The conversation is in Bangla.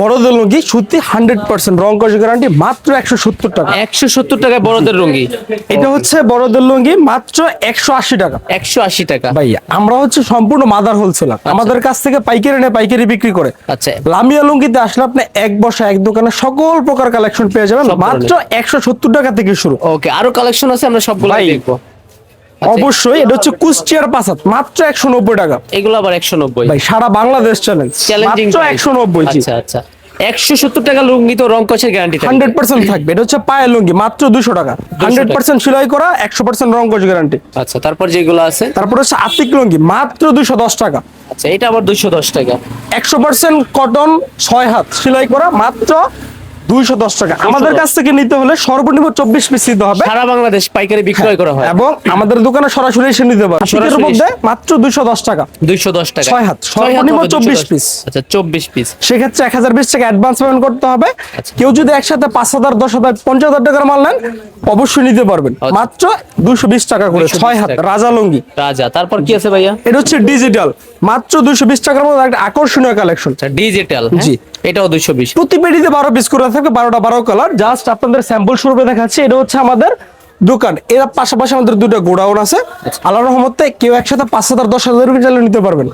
বড়দের লুঙ্গি সুতি 100% রং কস গ্যারান্টি, মাত্র 170 টাকা। 170 টাকায় বড়দের লুঙ্গি। এটা হচ্ছে বড়দের লুঙ্গি মাত্র 180 টাকা। 180 টাকা। ভাই আমরা হচ্ছে সম্পূর্ণ মাদার হোলসেলার, আমাদের কাছ থেকে পাইকারি নিয়ে পাইকারি বিক্রি করে। আচ্ছা, লামিয়া লুঙ্গিতে আসলে আপনি এক বসা এক দোকানে সকল প্রকার কালেকশন পেয়ে যাবেন মাত্র 170 টাকা থেকে শুরু। ওকে, আরো কালেকশন আছে, আমরা সবগুলো ভাই, দেখবো। অবশ্যই এটা হচ্ছে কুষ্টিয়ার পাসাত, মাত্র 190 টাকা। এগুলো আবার 190। ভাই সারা বাংলাদেশ চ্যালেঞ্জ, চ্যালেঞ্জিং মাত্র 190। জি আচ্ছা আচ্ছা, 170 টাকা লুঙ্গি তো রং কষের গ্যারান্টি 100% থাকবে। এটা হচ্ছে পায়ের লুঙ্গি, মাত্র 200 টাকা। 100% সেলাই করা, 100% রং কস গ্যারান্টি। আচ্ছা, তারপর যেগুলো আছে, তারপর হচ্ছে আতিক লুঙ্গি, মাত্র 210 টাকা। আচ্ছা এটা আবার 210 টাকা। 100% কটন 6 হাত সেলাই করা, মাত্র 210 টাকা। আমাদের কাছ থেকে নিতে হলে সর্বনিম্ন 24 পিস নিতে হবে। সারা বাংলাদেশ পাইকারি বিক্রয় করা হয় এবং আমাদের দোকানে সরাসরি এসে নিতে পারবে। সরাসরি এর মধ্যে মাত্র 210 টাকা। 210 টাকা 6 হাত, সর্বনিম্ন 24 পিস। আচ্ছা 24 পিস। সেক্ষেত্রে 1020 টাকা অ্যাডভান্স পেমেন্ট করতে হবে। কেউ যদি একসাথে 5000, 10000, 50000 টাকার মাল নেন অবশ্যই নিতে পারবেন মাত্র 220 টাকা করে। 6 হাত রাজা লুঙ্গি। রাজা, তারপর কি আছে ভাইয়া? এটা হচ্ছে ডিজিটাল, মাত্র 220 টাকার মধ্যে একটা আকর্ষণীয় কালেকশন। আচ্ছা ডিজিটাল, জি এটাও 220। প্রতি পেটিতে 12 পিস করে থাকবে, 12টা 12 কালার। জাস্ট আপনাদের স্যাম্পল স্বরূপে দেখাচ্ছি। এটা হচ্ছে আমাদের দোকান, এর পাশাপাশি আমাদের দুটো গোডাউন আছে। আল্লাহর রহমতে কেউ একসাথে 5000, 10000 চাইলে নিতে পারবেন।